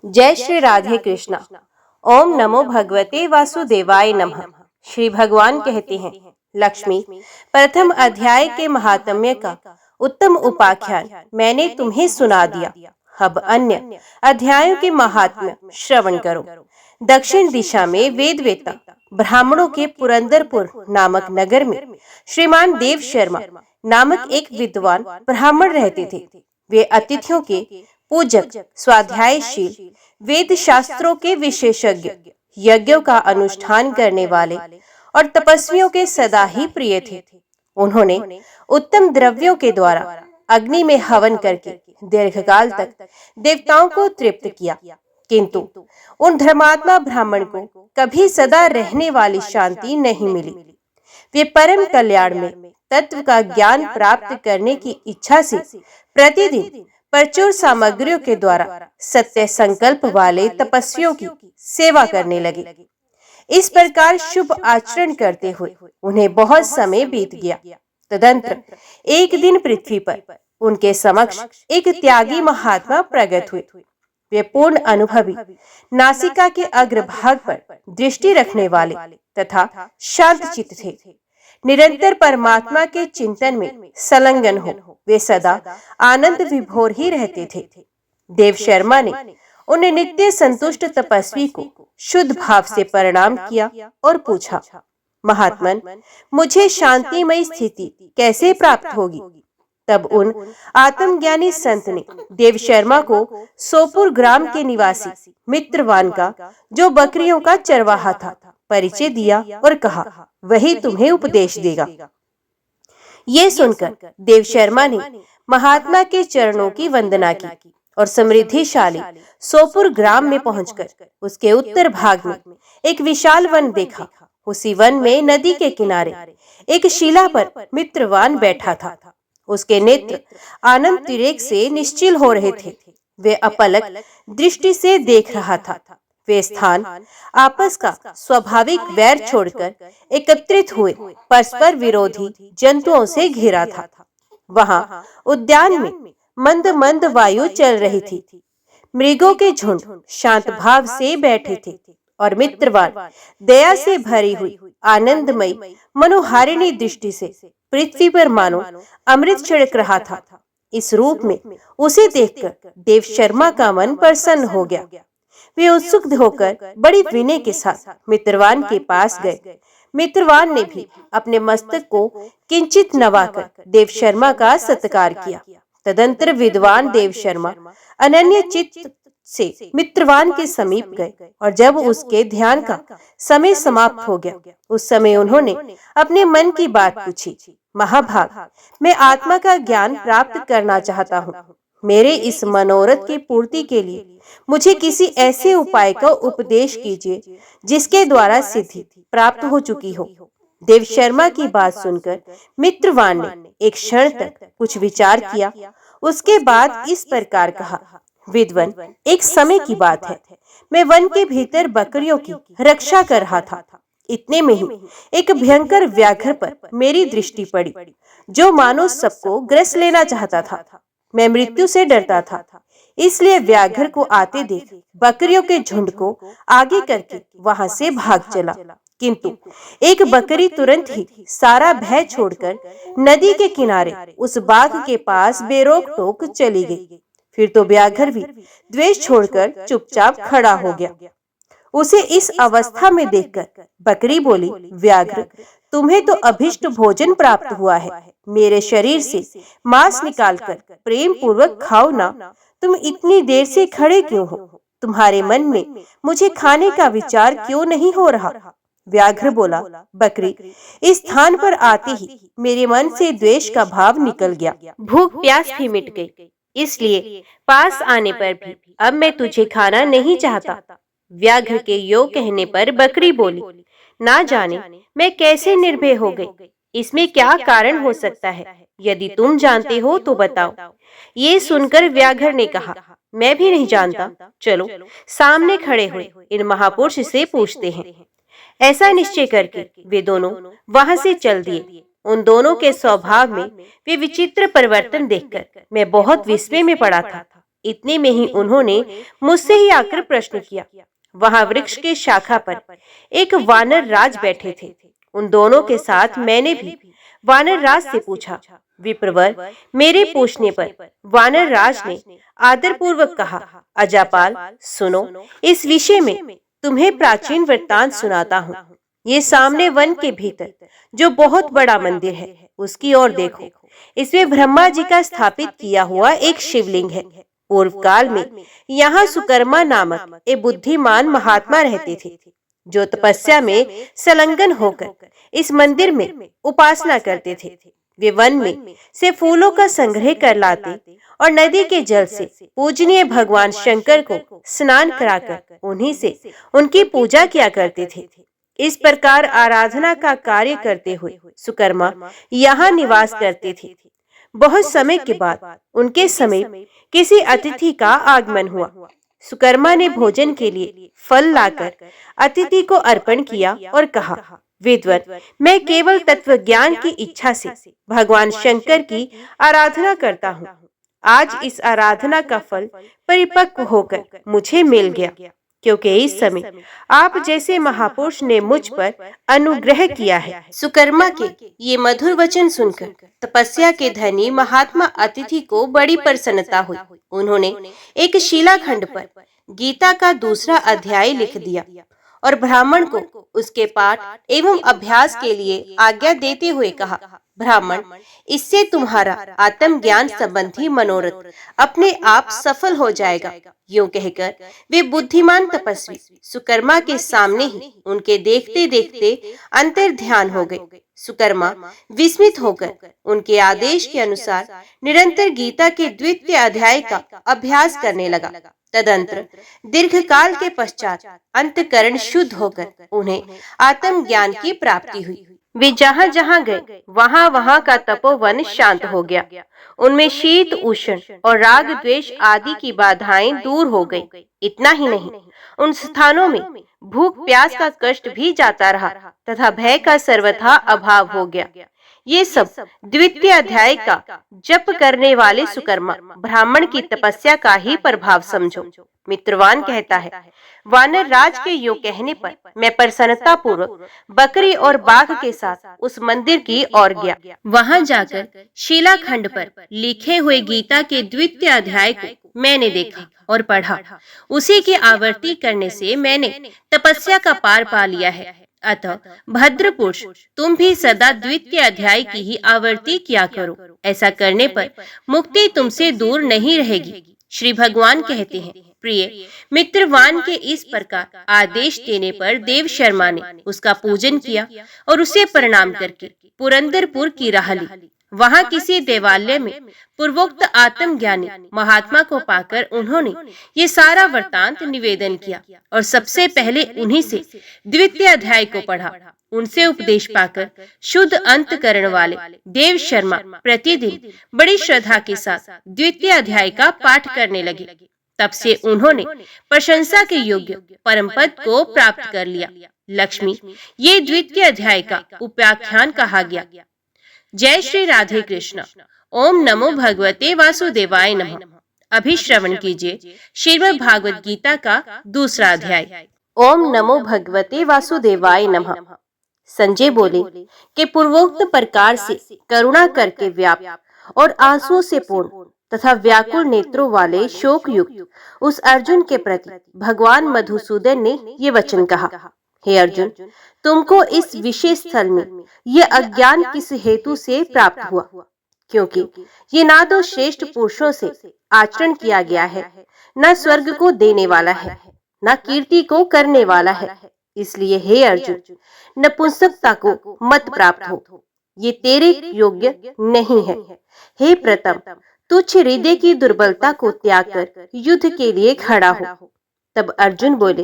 जय श्री राधे कृष्णा। ओम नमो भगवते वासुदेवाय नमः। श्री भगवान कहते हैं, लक्ष्मी, प्रथम अध्याय के महात्म्य का उत्तम उपाख्यान मैंने तुम्हें सुना दिया। अब अन्य अध्यायों के महात्म्य श्रवण करो। दक्षिण दिशा में वेदवेत्ता ब्राह्मणों के पुरंदरपुर नामक नगर में श्रीमान देव शर्मा नामक एक विद्वान ब्राह्मण रहते थे। वे अतिथियों के पूजक, स्वाध्यायशील, वेद शास्त्रों के विशेषज्ञ, यज्ञों का अनुष्ठान करने वाले और तपस्वियों के सदा ही प्रिय थे। उन्होंने उत्तम द्रव्यों के द्वारा अग्नि में हवन करके दीर्घकाल तक देवताओं को तृप्त किया, किंतु उन धर्मात्मा ब्राह्मण को कभी सदा रहने वाली शांति नहीं मिली। वे परम कल्याण में तत्व का ज्ञान प्राप्त करने की इच्छा से प्रतिदिन प्रचुर सामग्रियों के द्वारा सत्य संकल्प वाले तपस्वियों की सेवा करने लगे। इस प्रकार शुभ आचरण करते हुए उन्हें बहुत समय बीत गया। तदंतर एक दिन पृथ्वी पर उनके समक्ष एक त्यागी महात्मा प्रकट हुए। वे पूर्ण अनुभवी, नासिका के अग्रभाग पर दृष्टि रखने वाले तथा शांत चित्त थे। निरंतर परमात्मा के चिंतन में संलग्न हो वे सदा आनंद विभोर ही रहते थे। देव शर्मा ने उन्हें नित्य संतुष्ट तपस्वी को शुद्ध भाव से प्रणाम किया और पूछा, महात्मन, मुझे शांतिमय स्थिति कैसे प्राप्त होगी? तब उन आत्मज्ञानी संत ने देव शर्मा को सोपुर ग्राम के निवासी मित्रवान का, जो बकरियों का चरवाहा था, परिचय दिया और कहा, वही तुम्हें उपदेश देगा। ये सुनकर देव शर्मा ने महात्मा के चरणों की वंदना की और समृद्धिशाली सोपुर ग्राम में पहुंचकर उसके उत्तर भाग में एक विशाल वन देखा। उसी वन में नदी के किनारे एक शिला पर मित्रवान बैठा था। उसके नेत्र आनंद तिरेक से निश्चल हो रहे थे। वे अपलक दृष्टि से देख रहा था। वे स्थान आपस का स्वाभाविक वैर छोड़कर एकत्रित हुए परस्पर विरोधी जंतुओं से घिरा था। वहां उद्यान में मंद मंद वायु चल रही थी। मृगों के झुंड शांत भाव से बैठे थे और मित्रवान दया से भरी हुई आनंदमयी मनोहारिणी दृष्टि से पृथ्वी पर मानो अमृत छिड़क रहा था। इस रूप में उसे देखकर देव शर्मा का मन प्रसन्न हो गया। वे उत्सुक होकर बड़ी विनय के साथ मित्रवान के पास गए। मित्रवान ने भी अपने मस्तक को किंचित नवाकर देव शर्मा का सत्कार किया। तदंतर विद्वान देव शर्मा अनन्य चित्त से मित्रवान के समीप गए और जब उसके ध्यान का समय समाप्त हो गया, उस समय उन्होंने अपने मन की बात पूछी, महाभाग, मैं आत्मा का ज्ञान प्राप्त करना चाहता हूँ। मेरे इस मनोरथ की पूर्ति के लिए मुझे किसी ऐसे उपाय का उपदेश कीजिए जिसके द्वारा सिद्धि प्राप्त हो चुकी हो। देव शर्मा की बात सुनकर मित्रवान ने एक क्षण तक कुछ विचार किया। उसके बाद इस प्रकार कहा, विद्वन, एक समय की बात है, मैं वन के भीतर बकरियों की रक्षा कर रहा था। इतने में ही एक भयंकर व्याघ्र पर मेरी दृष्टि पड़ी, जो मानो सबको ग्रस लेना चाहता था। मैं मृत्यु से डरता था, इसलिए व्याघ्र को आते देख बकरियों के झुंड को आगे करके वहां से भाग चला। किंतु एक बकरी तुरंत ही सारा भय छोड़कर नदी के किनारे उस बाघ के पास बेरोक टोक चली गई। फिर तो व्याघ्र भी द्वेष छोड़कर चुपचाप खड़ा हो गया। उसे इस अवस्था में देखकर बकरी बोली, व्याघ्र, तुम्हें तो अभिष्ट भोजन प्राप्त हुआ है। मेरे शरीर से मांस निकालकर प्रेम पूर्वक खाओ ना। तुम इतनी देर से खड़े क्यों हो? तुम्हारे मन में मुझे खाने का विचार क्यों नहीं हो रहा? व्याघ्र बोला, बकरी, इस स्थान पर आते ही मेरे मन से द्वेष का भाव निकल गया। भूख प्यास भी मिट गई, इसलिए पास आने पर भी अब मैं तुझे खाना नहीं चाहता। व्याघ्र के यो कहने पर बकरी बोली, ना जाने मैं कैसे निर्भय हो गई। इसमें क्या कारण हो सकता है? यदि तुम जानते हो तो बताओ। ये सुनकर व्याघ्र ने कहा, मैं भी नहीं जानता। चलो सामने खड़े हुए इन महापुरुष से पूछते हैं। ऐसा निश्चय करके वे दोनों वहां से चल दिए। उन दोनों के स्वभाव में वे विचित्र परिवर्तन देखकर मैं बहुत विस्मय में पड़ा था। इतने में ही उन्होंने मुझसे ही आकर प्रश्न किया। वहां वृक्ष के शाखा पर एक वानर राज बैठे थे। उन दोनों के साथ मैंने भी वानर राज से पूछा। विप्रवर, मेरे पूछने पर वानर राज ने आदरपूर्वक कहा, अजापाल सुनो, इस विषय में तुम्हें प्राचीन वृत्तांत सुनाता हूँ। ये सामने वन के भीतर जो बहुत बड़ा मंदिर है, उसकी ओर देखो। इसमें ब्रह्मा जी का स्थापित किया हुआ एक शिवलिंग है। पूर्व काल में यहाँ सुकर्मा नामक एक बुद्धिमान महात्मा रहते थे, जो तपस्या में संलग्न होकर इस मंदिर में उपासना करते थे। वे वन में से फूलों का संग्रह कर लाते और नदी के जल से पूजनीय भगवान शंकर को स्नान कराकर उन्हीं से उनकी पूजा किया करते थे। इस प्रकार आराधना का कार्य करते हुए सुकर्मा यहाँ निवास करते थे। बहुत समय के बाद उनके समीप किसी अतिथि का आगमन हुआ। सुकर्मा ने भोजन के लिए फल लाकर अतिथि को अर्पण किया और कहा, विद्वान, मैं केवल तत्व ज्ञान की इच्छा से भगवान शंकर की आराधना करता हूँ। आज इस आराधना का फल परिपक्व होकर मुझे मिल गया, क्योंकि इस समय आप जैसे महापुरुष ने मुझ पर अनुग्रह किया है। सुकर्मा के ये मधुर वचन सुनकर तपस्या के धनी महात्मा अतिथि को बड़ी प्रसन्नता हुई। उन्होंने एक शिलाखंड पर गीता का दूसरा अध्याय लिख दिया और ब्राह्मण को उसके पाठ एवं अभ्यास के लिए आज्ञा देते हुए कहा, ब्राह्मण, इससे तुम्हारा आत्मज्ञान संबंधी मनोरथ अपने आप सफल हो जाएगा। यूं कहकर वे बुद्धिमान तपस्वी सुकर्मा के सामने ही उनके देखते देखते अंतर ध्यान हो गए। सुकर्मा विस्मित होकर उनके आदेश के अनुसार निरंतर गीता के द्वितीय अध्याय का अभ्यास करने लगा। तदंतर दीर्घ काल के पश्चात अंतकरण शुद्ध होकर उन्हें आत्मज्ञान की प्राप्ति हुई। वे जहाँ जहाँ गए वहाँ वहाँ का तपोवन शांत हो गया। उनमें शीत उष्ण और राग द्वेष आदि की बाधाएं दूर हो गई। इतना ही नहीं, उन स्थानों में भूख प्यास का कष्ट भी जाता रहा तथा भय का सर्वथा अभाव हो गया। ये सब द्वितीय अध्याय का जप करने वाले सुकर्मा ब्राह्मण की तपस्या का ही प्रभाव समझो। मित्रवान कहता है, वानर राज के यूं कहने पर मैं प्रसन्नता पूर्वक बकरी और बाघ के साथ उस मंदिर की ओर गया। वहां जाकर शिलाखंड पर लिखे हुए गीता के द्वितीय अध्याय को मैंने देखा और पढ़ा। उसी की आवर्ती करने से मैंने तपस्या का पार पा लिया है। अतः भद्र पुरुष, तुम भी सदा द्वितीय अध्याय की ही आवर्ती किया करो। ऐसा करने पर मुक्ति तुमसे दूर नहीं रहेगी। श्री भगवान कहते हैं, प्रिय मित्रवान के इस प्रकार आदेश देने पर देव शर्मा ने उसका पूजन किया और उसे प्रणाम करके पुरंदरपुर की राह ली। वहां किसी देवालय में पूर्वोक्त आत्मज्ञानी महात्मा को पाकर उन्होंने ये सारा वृत्तांत निवेदन किया और सबसे पहले उन्हीं से द्वितीय अध्याय को पढ़ा। उनसे उपदेश पाकर शुद्ध अंतकरण वाले देव शर्मा प्रतिदिन बड़ी श्रद्धा के साथ द्वितीय अध्याय का पाठ करने लगे। तब से उन्होंने प्रशंसा के योग्य परम पद को प्राप्त कर लिया। लक्ष्मी, ये द्वितीय अध्याय का उपाख्यान कहा गया। जय श्री राधे कृष्ण। ओम नमो भगवते वासुदेवाय नमः। अभी श्रवण कीजिए श्रीमद् भागवत गीता का दूसरा अध्याय। ओम नमो भगवते वासुदेवाय नमः। संजय बोले कि पूर्वोक्त प्रकार से करुणा करके व्याप्त और आंसुओं से पूर्ण तथा व्याकुल नेत्रों वाले शोक युक्त उस अर्जुन के प्रति भगवान मधुसूदन ने ये वचन कहा, हे अर्जुन, तुमको इस विशेष स्थल में ये अज्ञान किस हेतु से प्राप्त हुआ? क्योंकि ये ना तो श्रेष्ठ पुरुषों से आचरण किया गया है, न स्वर्ग को देने वाला है, न कीर्ति को करने वाला है। इसलिए हे अर्जुन, नपुंसकता को मत प्राप्त हो, ये तेरे योग्य नहीं है। हे प्रथम, तुच्छ हृदय की दुर्बलता को त्याग कर युद्ध के लिए खड़ा हो। तब अर्जुन बोले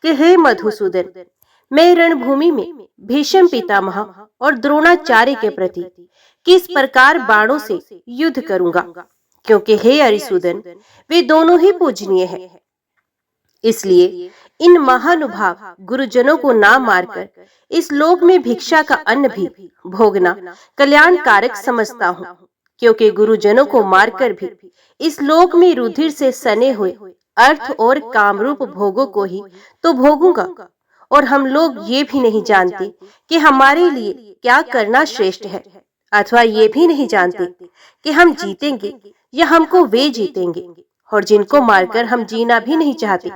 कि हे मधुसूदन, मैं रणभूमि में भीष्म पितामह और द्रोणाचार्य के प्रति किस प्रकार बाणों से युद्ध करूंगा, क्योंकि हे अरिसूदन, वे दोनों ही पूजनीय हैं। इसलिए इन महानुभाव गुरुजनों को ना मारकर इस लोक में भिक्षा का अन्न भी भोगना कल्याणकारक समझता हूँ। क्योंकि गुरुजनों को मारकर भी इस लोक में रुधिर से सने हुए अर्थ और कामरूप भोगों को ही तो भोगूंगा। और हम लोग ये भी नहीं जानते कि हमारे लिए क्या करना श्रेष्ठ है, अथवा ये भी नहीं जानते कि हम जीतेंगे या हमको वे जीतेंगे। और जिनको मारकर हम जीना भी नहीं चाहते,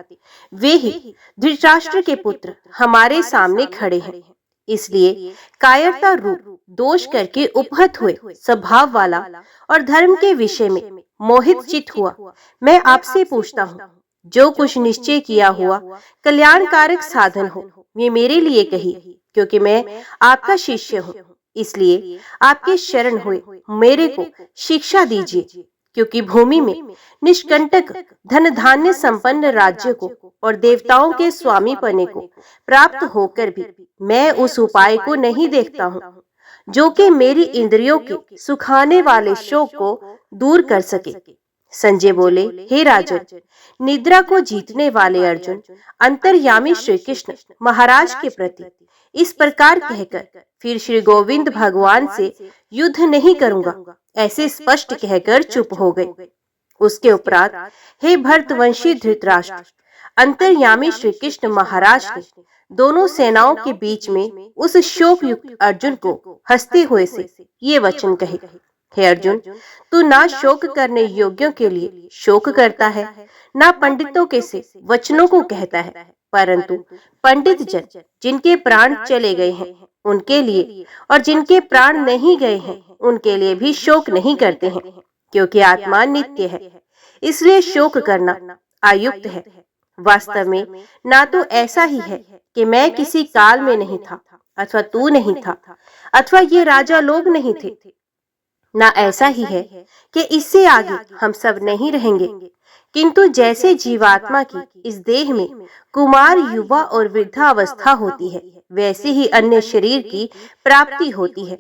वे ही धृतराष्ट्र के पुत्र हमारे सामने खड़े हैं। इसलिए कायरता रूप दोष करके उपहत हुए स्वभाव वाला और धर्म के विषय में मोहित चित हुआ मैं आपसे पूछता हूँ, जो कुछ निश्चय किया हुआ कल्याणकारक साधन हो, ये मेरे लिए कहिए, क्योंकि मैं आपका शिष्य हूँ। इसलिए आपके शरण हुए मेरे को शिक्षा दीजिए, क्योंकि भूमि में निष्कंटक धन धान्य संपन्न राज्य को और देवताओं के स्वामी पने को प्राप्त होकर भी मैं उस उपाय को नहीं देखता हूँ जो कि मेरी इंद्रियों के सुखाने वाले शोक को दूर कर सके। संजय बोले, हे राजन, निद्रा को जीतने वाले अर्जुन अंतर्यामी श्री कृष्ण महाराज के प्रति इस प्रकार कहकर फिर श्री गोविंद भगवान से युद्ध नहीं करूंगा ऐसे स्पष्ट कहकर चुप हो गए। उसके उपरांत, हे भरतवंशी धृतराष्ट्र, अंतर्यामी श्री कृष्ण महाराज ने दोनों सेनाओं के बीच में उस शोक युक्त अर्जुन को हंसते हुए से ये वचन कहे, हे अर्जुन, तू ना शोक करने योग्यों के लिए शोक करता है, ना पंडितों के से वचनों को कहता है, परंतु पंडित जन जिनके प्राण चले गए हैं उनके लिए और जिनके प्राण नहीं गए हैं उनके लिए भी शोक नहीं करते हैं, क्योंकि आत्मा नित्य है, इसलिए शोक करना अयुक्त है। वास्तव में ना तो ऐसा ही है कि मैं किसी काल में नहीं था, अथवा तू नहीं था, अथवा ये राजा लोग नहीं थे, ना ऐसा ही है कि इससे आगे हम सब नहीं रहेंगे, किंतु जैसे जीवात्मा की इस देह में कुमार, युवा और वृद्धावस्था होती है, वैसे ही अन्य शरीर की प्राप्ति होती है।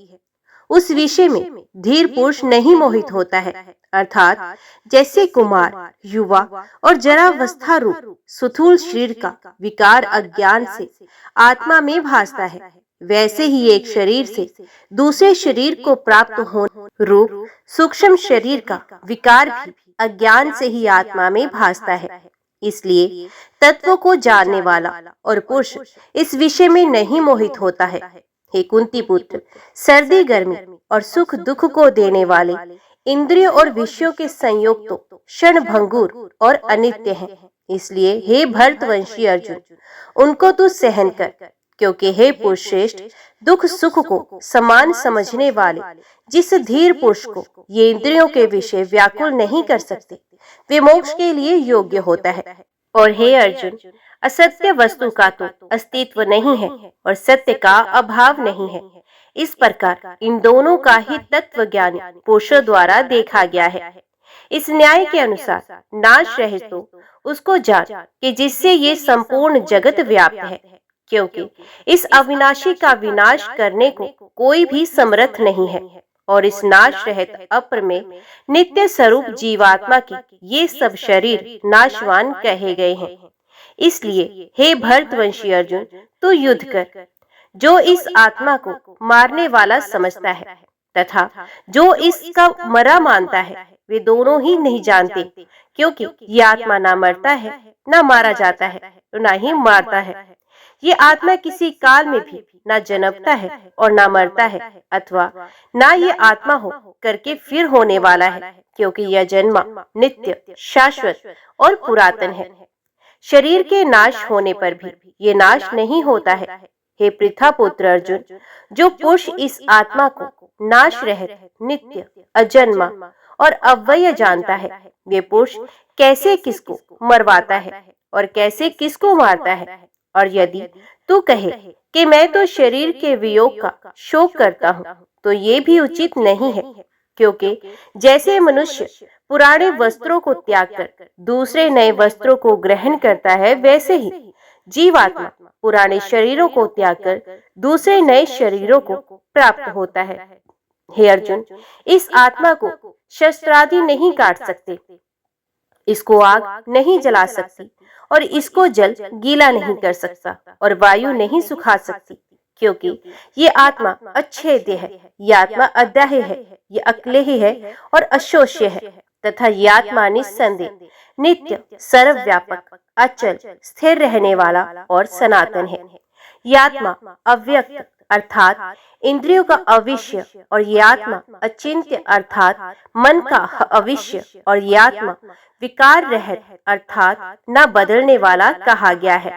उस विषय में धीर पुरुष नहीं मोहित होता है, अर्थात जैसे कुमार, युवा और जरावस्था रूप सुथूल शरीर का विकार अज्ञान से आत्मा में भासता है, वैसे ही एक शरीर से दूसरे शरीर को प्राप्त होने रूप सूक्ष्म शरीर का विकार भी अज्ञान से ही आत्मा में भासता है। इसलिए तत्व को जानने वाला और पुरुष इस विषय में नहीं मोहित होता है। हे कुंती पुत्र, सर्दी गर्मी और सुख दुख को देने वाले इंद्रियों और विषयों के संयोग तो क्षण भंगुर और अनित्य हैं। इसलिए हे भरतवंशी अर्जुन, उनको तू सहन कर, क्योंकि हे पुरुष श्रेष्ठ, दुख सुख को समान समझने वाले जिस धीर पुरुष को ये इंद्रियों के विषय व्याकुल नहीं कर सकते, वे मोक्ष के लिए योग्य होता है। और हे अर्जुन, असत्य वस्तु का तो अस्तित्व नहीं है और सत्य का अभाव नहीं है। इस प्रकार इन दोनों का ही तत्व ज्ञानी पुरुषों द्वारा देखा गया है। इस न्याय के अनुसार नाश रहे तो उसको जान कि जिससे ये संपूर्ण जगत व्याप्त है, क्योंकि इस अविनाशी का विनाश करने को कोई भी समर्थ नहीं है। और इस नाश रहित अप्रमेय नित्य स्वरूप जीवात्मा की ये सब शरीर नाशवान कहे गए हैं। इसलिए हे भरतवंशी अर्जुन, तू युद्ध कर। जो इस आत्मा को मारने वाला समझता है तथा जो इसका मरा मानता है, वे दोनों ही नहीं जानते, क्योंकि ये आत्मा ना मरता है, ना मारा जाता है, ना ही मारता है। ये आत्मा किसी काल में भी ना जन्मता है और ना मरता है, अथवा ना ये आत्मा हो करके फिर होने वाला है, क्योंकि यह जन्मा नित्य, शाश्वत और पुरातन है। शरीर के नाश होने पर भी ये नाश नहीं होता है। हे पृथा पुत्र अर्जुन, जो पुरुष इस आत्मा को नाश रहित, नित्य, अजन्मा और अव्यय जानता है, वे पुरुष कैसे किसको मरवाता है और कैसे किसको मारता है। और यदि तू कहे कि मैं तो शरीर के वियोग का शोक करता हूँ, तो ये भी उचित नहीं है, क्योंकि जैसे मनुष्य पुराने वस्त्रों को त्याग कर दूसरे नए वस्त्रों को ग्रहण करता है, वैसे ही जीवात्मा पुराने शरीरों को त्याग कर दूसरे नए शरीरों को प्राप्त होता है। हे अर्जुन, इस आत्मा को शस्त्रादि नहीं काट सकते, इसको आग नहीं जला सकती और इसको जल गीला नहीं कर सकता और वायु नहीं सुखा सकती, क्योंकि ये आत्मा अच्छेद्य है, ये आत्मा अद्याह्य है, ये अक्लेही है और अशोष्य है तथा ये आत्मा निस्संदेह, नित्य, सर्वव्यापक, अचल, स्थिर रहने वाला और सनातन है। ये आत्मा अव्यक्त अर्थात इंद्रियों का अविष्य और ये आत्मा अचिंत्य अर्थात मन का अविष्य और ये आत्मा विकार रहित अर्थात न बदलने वाला कहा गया है।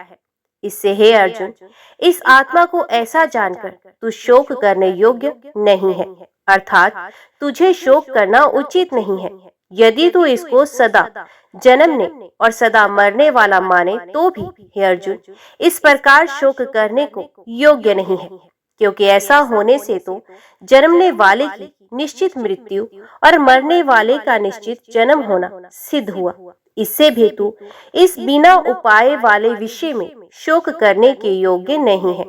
इससे हे अर्जुन, इस आत्मा को ऐसा जानकर तू शोक करने योग्य नहीं है, अर्थात तुझे शोक करना उचित नहीं है। यदि तू इसको सदा जन्मने और सदा मरने वाला माने तो भी हे अर्जुन, इस प्रकार शोक करने को योग्य नहीं है, क्योंकि ऐसा होने से तो जन्मने वाले की निश्चित मृत्यु और मरने वाले का निश्चित जन्म होना सिद्ध हुआ। इससे भी तू इस बिना उपाय वाले विषय में शोक करने के योग्य नहीं है।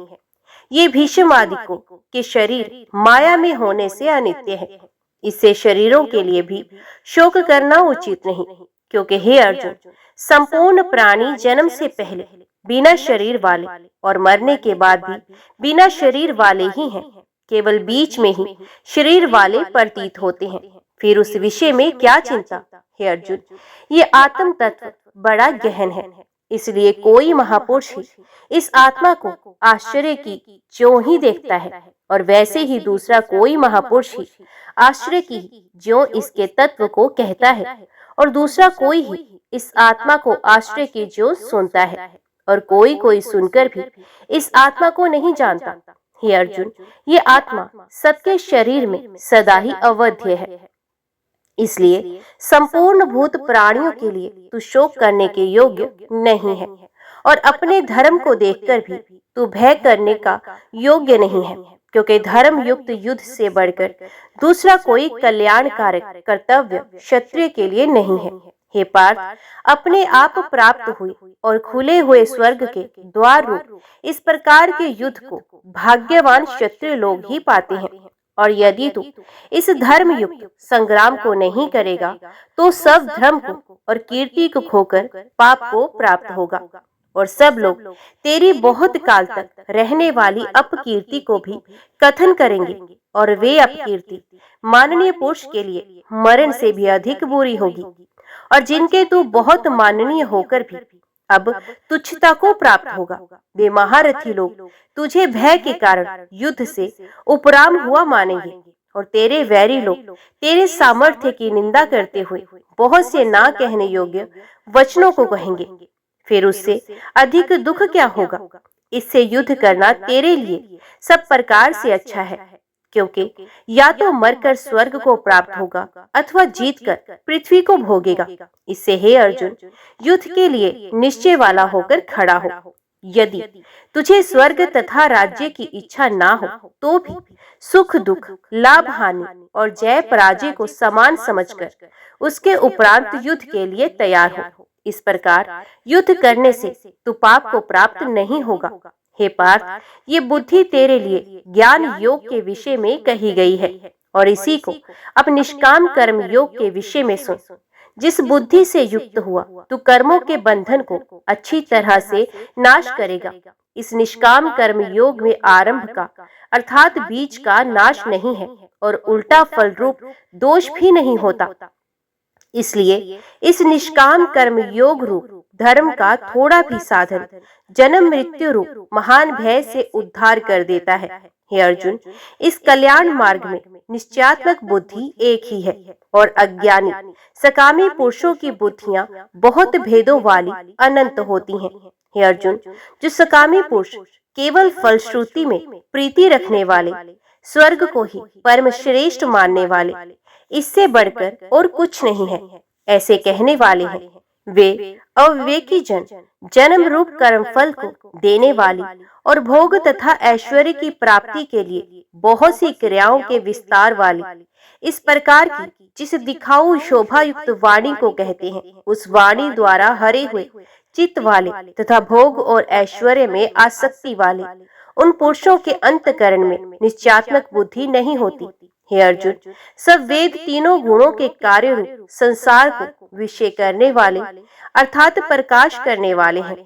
ये भीष्म आदि को के शरीर माया में होने से अनित्य है, इससे शरीरों के लिए भी शोक करना उचित नहीं, क्योंकि हे अर्जुन, संपूर्ण प्राणी जन्म से पहले बिना शरीर वाले और मरने के बाद भी बिना शरीर वाले ही हैं। केवल बीच में ही शरीर वाले प्रतीत होते हैं। फिर उस विषय में क्या चिंता? हे अर्जुन, ये आत्म तत्व बड़ा गहन है, इसलिए कोई महापुरुष ही इस आत्मा को आश्चर्य की ज्यों ही देखता है और वैसे ही दूसरा कोई महापुरुष ही आश्चर्य की ज्यों इसके तत्व को कहता है और दूसरा कोई ही इस आत्मा को आश्चर्य की ज्यों सुनता है और कोई सुनकर भी इस आत्मा को नहीं जानता। हे अर्जुन, ये आत्मा सबके शरीर में सदा ही अवध्य है, इसलिए संपूर्ण भूत प्राणियों के लिए तू शोक करने के योग्य नहीं है और अपने धर्म को देखकर भी तू भय करने का योग्य नहीं है, क्योंकि धर्म युक्त युद्ध से बढ़कर दूसरा कोई कल्याणकारक कर्तव्य क्षत्रिय के लिए नहीं है। हे पार्थ, अपने आप प्राप्त हुई और खुले हुए स्वर्ग के द्वार रूप इस प्रकार के युद्ध को भाग्यवान क्षत्रिय लोग ही पाते हैं, और यदि तू इस धर्म युक्त संग्राम को नहीं करेगा तो सब धर्म को और कीर्ति को खोकर पाप को प्राप्त होगा और सब लोग तेरी बहुत काल तक रहने वाली अपकीर्ति को भी कथन करेंगे और वे अपकीर्ति माननीय पुरुष के लिए मरण से भी अधिक बुरी होगी और जिनके तू बहुत माननीय होकर भी अब तुच्छता को प्राप्त होगा। वे महारथी लोग तुझे भय के कारण युद्ध से उपराम हुआ मानेंगे और तेरे वैरी लोग तेरे सामर्थ्य की निंदा करते हुए बहुत से ना कहने योग्य वचनों को कहेंगे। फिर उससे अधिक दुख क्या होगा? इससे युद्ध करना तेरे लिए सब प्रकार से अच्छा है, क्योंकि या तो मरकर स्वर्ग को प्राप्त होगा अथवा जीतकर पृथ्वी को भोगेगा। इससे हे अर्जुन, युद्ध के लिए निश्चय वाला होकर खड़ा हो। यदि तुझे स्वर्ग तथा राज्य की इच्छा ना हो तो भी सुख दुख, लाभ हानि और जय पराजय को समान समझकर उसके उपरांत युद्ध के लिए तैयार हो। इस प्रकार युद्ध करने से तू पाप को प्राप्त नहीं होगा। हे पार्थ, ये बुद्धि तेरे लिए ज्ञान योग के विषय में कही गई है और इसी को अब निष्काम कर्म योग के विषय में सुन। जिस बुद्धि से युक्त हुआ तू कर्मों के बंधन को अच्छी तरह से नाश करेगा। इस निष्काम कर्म योग में आरंभ का अर्थात बीज का नाश नहीं है और उल्टा फल रूप दोष भी नहीं होता। इसलिए इस निष्काम कर्म योग रूप धर्म का थोड़ा भी साधन जन्म मृत्यु रूप महान भय से उद्धार कर देता है। हे अर्जुन, इस कल्याण मार्ग में निश्चयात्मक बुद्धि एक ही है और अज्ञानी सकामी पुरुषों की बुद्धियां बहुत भेदों वाली अनंत होती हैं। हे अर्जुन, जो सकामी पुरुष केवल फलश्रुति में प्रीति रखने वाले, स्वर्ग को ही परम श्रेष्ठ मानने वाले, इससे बढ़कर और कुछ नहीं है, ऐसे कहने वाले हैं, वे अविवेकी जन जन्म रूप कर्म फल को देने वाली और भोग तथा ऐश्वर्य की प्राप्ति के लिए बहुत सी क्रियाओं के विस्तार वाली इस प्रकार की जिस दिखाऊ शोभा युक्त वाणी को कहते हैं, उस वाणी द्वारा हरे हुए चित्त वाले तथा भोग और ऐश्वर्य में आसक्ति वाले उन पुरुषों के अंतकरण में निश्चयात्मक बुद्धि नहीं होती। हे अर्जुन, सब वेद तीनों गुणों के कार्य रूप संसार को विषय करने वाले अर्थात प्रकाश करने वाले हैं।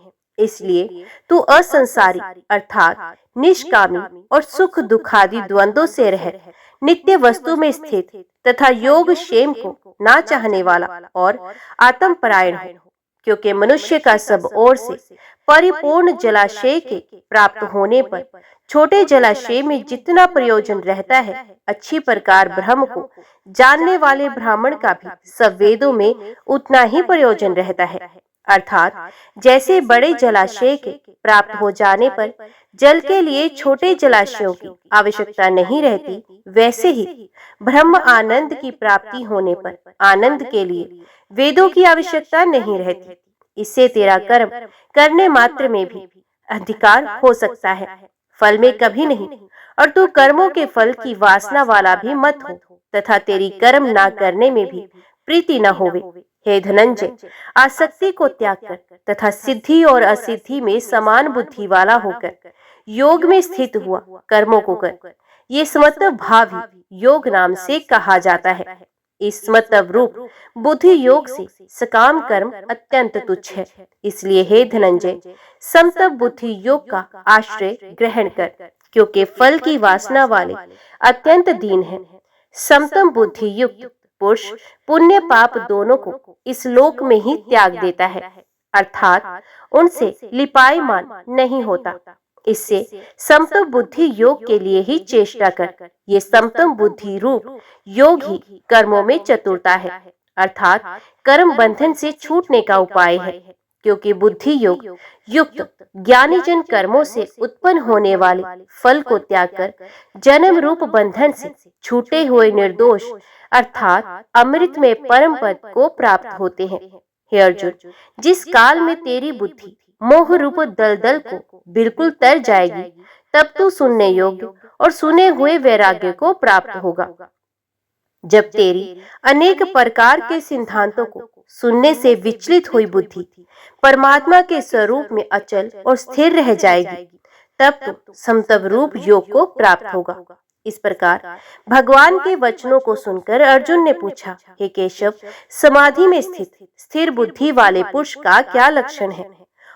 इसलिए तू असंसारी अर्थात निष्कामी और सुख दुखादि द्वंद्वों से रहित, नित्य वस्तु में स्थित तथा योग क्षेम को ना चाहने वाला और आत्म परायण हो। क्योंकि मनुष्य का सब ओर से परिपूर्ण जलाशय के प्राप्त होने पर छोटे जलाशय में जितना प्रयोजन रहता है, अच्छी प्रकार ब्रह्म को जानने वाले ब्राह्मण का भी सब वेदों में उतना ही प्रयोजन रहता है। अर्थात जैसे बड़े जलाशय के प्राप्त हो जाने पर जल के लिए छोटे जलाशयों की आवश्यकता नहीं रहती, वैसे ही ब्रह्म आनंद की प्राप्ति होने पर आनंद के लिए वेदों की आवश्यकता नहीं रहती। इससे तेरा कर्म करने मात्र में भी अधिकार हो सकता है, फल में कभी नहीं। और तू कर्मों के फल की वासना वाला भी मत हो तथा तेरी कर्म ना करने में भी प्रीति न होवे। हे धनंजय, आसक्ति को त्याग कर तथा सिद्धि और असिद्धि में समान बुद्धि वाला होकर योग में स्थित हुआ कर्मों को कर। ये समत्व भाव ही योग नाम से कहा जाता है। इस समत्व रूप बुद्धि योग से सकाम कर्म अत्यंत तुच्छ है। इसलिए हे धनंजय, समत्व बुद्धि योग का आश्रय ग्रहण कर, क्योंकि फल की वासना वाले अत्यंत दीन है। समतम बुद्धि युक्त पुरुष पुण्य पाप दोनों को इस लोक में ही त्याग देता है, अर्थात उनसे लिपायमान नहीं होता। इससे समतम बुद्धि योग के लिए ही चेष्टा कर। ये समतम बुद्धि रूप योग ही कर्मों में चतुरता है, अर्थात कर्म बंधन से छूटने का उपाय है। क्योंकि बुद्धि योग युक्त ज्ञानी जन कर्मों से उत्पन्न होने वाले फल को त्याग कर जन्म रूप बंधन से छूटे हुए निर्दोष अर्थात अमृत में परम पद को प्राप्त होते हैं। हे अर्जुन, जिस काल में तेरी बुद्धि मोह रूप दलदल को बिल्कुल तर जाएगी, तब तू सुनने योग्य और सुने हुए वैराग्य को प्राप्त होगा। जब तेरी अनेक प्रकार के सिद्धांतों को सुनने से विचलित हुई बुद्धि परमात्मा के स्वरूप में अचल और स्थिर रह जाएगी, तब तू समतव रूप योग को प्राप्त होगा। इस प्रकार भगवान के वचनों को सुनकर अर्जुन ने पूछा, हे केशव, समाधि में स्थित स्थिर बुद्धि वाले पुरुष का क्या लक्षण है?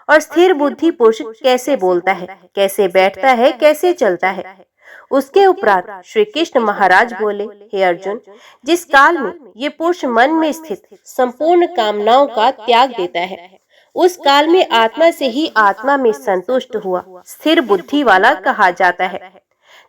और स्थिर बुद्धि पुरुष कैसे बोलता है, कैसे बैठता है, कैसे चलता है? उसके उपरांत श्री कृष्ण महाराज बोले, हे अर्जुन, जिस काल में ये पुरुष मन में स्थित संपूर्ण कामनाओं का त्याग देता है, उस काल में आत्मा से ही आत्मा में संतुष्ट हुआ स्थिर बुद्धि वाला कहा जाता है।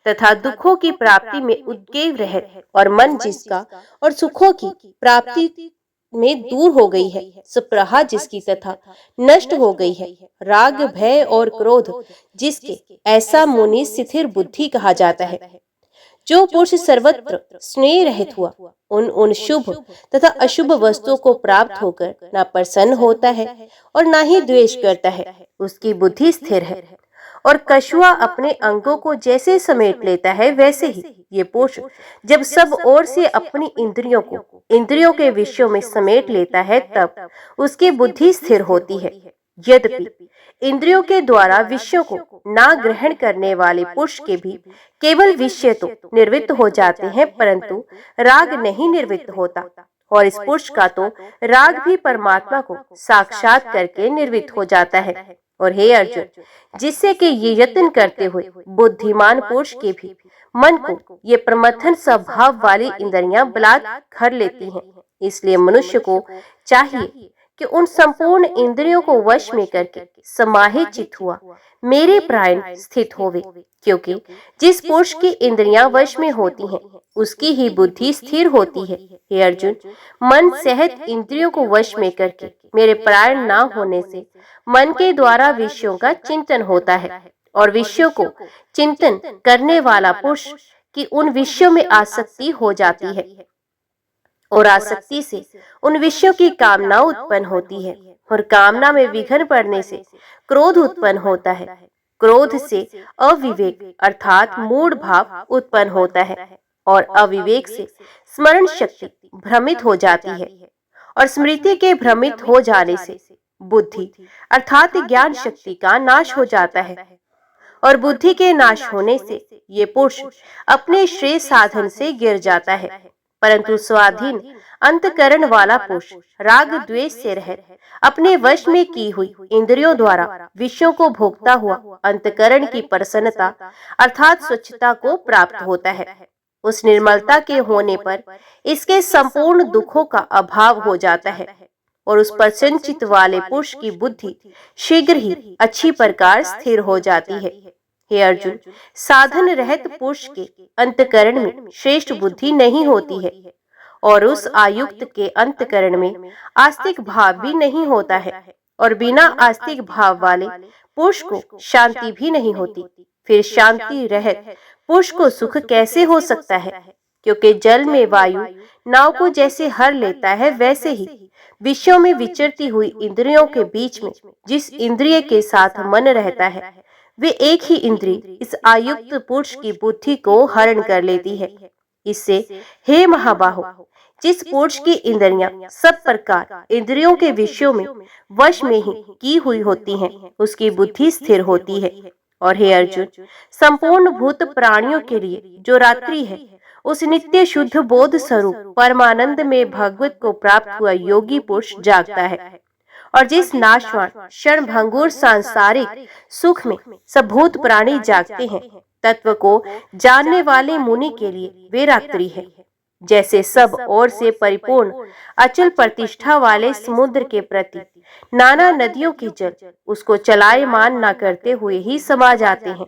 तथा दुखों की प्राप्ति में उद्वेग रहित और मन जिसका और सुखों की प्राप्ति में दूर हो गई है, सुप्रहा जिसकी तथा नष्ट हो गई है, राग भय और क्रोध जिसके, ऐसा मुनि स्थिर बुद्धि कहा जाता है। जो पुरुष सर्वत्र स्नेह रहित हुआ उन शुभ तथा अशुभ वस्तुओं को प्राप्त होकर न प्रसन्न होता है और न ही द्वेष करता है, उसकी बुद्धि स्थिर है। और कछुआ अपने अंगों को जैसे समेट लेता है, वैसे ही ये पुरुष जब सब ओर से अपनी इंद्रियों को इंद्रियों के विषयों में समेट लेता है, तब उसकी बुद्धि स्थिर होती है। यद्यपि इंद्रियों के द्वारा विषयों को ना ग्रहण करने वाले पुरुष के भी केवल विषय तो निर्वृत्त हो जाते हैं, परंतु राग नहीं निर्वृत्त होता। और इस पुरुष का तो राग भी परमात्मा को साक्षात करके निर्वृत्त हो जाता है। और हे अर्जुन, जिससे कि ये यत्न करते हुए बुद्धिमान पुरुष के भी मन को ये प्रमथन स्वभाव वाली इंद्रियां बलात् कर लेती हैं। इसलिए मनुष्य को चाहिए कि उन संपूर्ण इंद्रियों को वश में करके समाहित चित्त हुआ मेरे प्राण स्थित होवे। क्योंकि जिस पुरुष की इंद्रियां वश में होती हैं, उसकी ही बुद्धि स्थिर होती है। हे अर्जुन, मन सहित इंद्रियों को वश में करके मेरे प्राण ना होने से मन के द्वारा विषयों का चिंतन होता है, और विषयों को चिंतन करने वाला पुरुष की उन विषयों में आसक्ति हो जाती है, और आसक्ति से उन विषयों की कामना उत्पन्न होती है, और कामना में विघ्न पड़ने से क्रोध उत्पन्न होता है। क्रोध से अविवेक अर्थात मूढ़ भाव उत्पन्न होता है, और अविवेक से स्मरण शक्ति भ्रमित हो जाती है, और स्मृति के भ्रमित हो जाने से बुद्धि अर्थात ज्ञान शक्ति का नाश हो जाता है। और बुद्धि के नाश होने से ये पुरुष अपने श्रेय साधन से गिर जाता है, परंतु स्वाधीन अंतकरण वाला पुरुष राग द्वेष से रहित अपने वश में की हुई इंद्रियों द्वारा विषयों को भोगता हुआ अंतकरण की प्रसन्नता अर्थात स्वच्छता को प्राप्त होता है। उस निर्मलता के होने पर इसके संपूर्ण दुखों का अभाव हो जाता है और उस प्रसन्नचित्त वाले पुरुष की बुद्धि शीघ्र ही अच्छी प्रकार स्थिर हो जाती है। हे अर्जुन, साधन रहित पुरुष के अंतकरण में श्रेष्ठ बुद्धि नहीं होती है और उस आयुक्त के अंतकरण में आस्तिक भाव भी नहीं होता है और बिना आस्तिक भाव वाले पुरुष को शांति भी नहीं होती। फिर शांति रहित पुरुष को सुख कैसे हो सकता है? क्योंकि जल में वायु नाव को जैसे हर लेता है, वैसे ही विषयों में विचरती हुई इंद्रियों के बीच में जिस इंद्रिय के साथ मन रहता है, वे एक ही इंद्रिय इस आयुक्त पुरुष की बुद्धि को हरण कर लेती है। इससे हे महाबाहो, जिस पुरुष की इंद्रियां सब प्रकार इंद्रियों के विषयों में वश में ही की हुई होती हैं, उसकी बुद्धि स्थिर होती है। और हे अर्जुन, संपूर्ण भूत प्राणियों के लिए जो रात्रि है, उस नित्य शुद्ध बोध स्वरूप परमानंद में भगवत को प्राप्त हुआ योगी पुरुष जागता है और जिस नाशवान क्षण भंगुर सांसारिक सुख में सब भूत प्राणी जागते हैं, तत्व को जानने वाले मुनि के लिए वे रात्रि है। जैसे सब ओर से परिपूर्ण अचल प्रतिष्ठा वाले समुद्र के प्रति नाना नदियों के जल उसको चलायमान न करते हुए ही समा जाते हैं,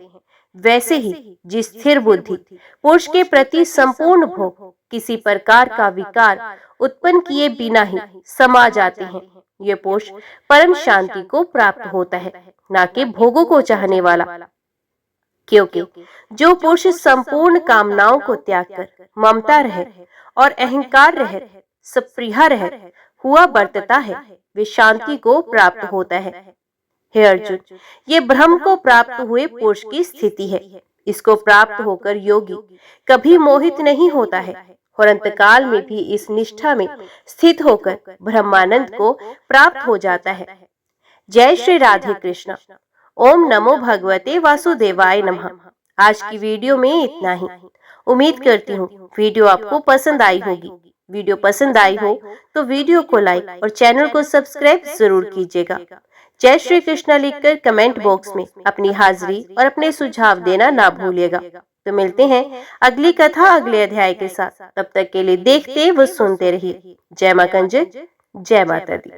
वैसे ही जिस स्थिर बुद्धि पुरुष के प्रति संपूर्ण भोग किसी प्रकार का विकार उत्पन्न किए बिना ही समा जाते हैं, ये पुरुष परम शांति को प्राप्त होता है, न कि भोगों को चाहने वाला। क्योंकि जो पुरुष संपूर्ण कामनाओं को त्याग कर ममता रहित और अहंकार रहित सप्रिया रहित हुआ बरतता है, वे शांति को प्राप्त होता है। हे अर्जुन, ये ब्रह्म को प्राप्त हुए पुरुष की स्थिति है। इसको प्राप्त होकर योगी कभी मोहित नहीं होता है और अंतकाल में भी इस निष्ठा में स्थित होकर ब्रह्मानंद को प्राप्त हो जाता है। जय श्री राधे कृष्ण। ओम नमो भगवते वासुदेवाय नमः। आज की वीडियो में इतना ही। उम्मीद करती हूँ वीडियो आपको पसंद आई होगी। वीडियो पसंद आई हो तो वीडियो को लाइक और चैनल को सब्सक्राइब जरूर कीजिएगा। जय श्री कृष्ण लिखकर कमेंट बॉक्स में अपनी हाजिरी और अपने सुझाव देना ना भूलिएगा। तो मिलते हैं अगली कथा अगले अध्याय के साथ। तब तक के लिए देखते व सुनते रहिए। जय मां कंजक, जय माता दी।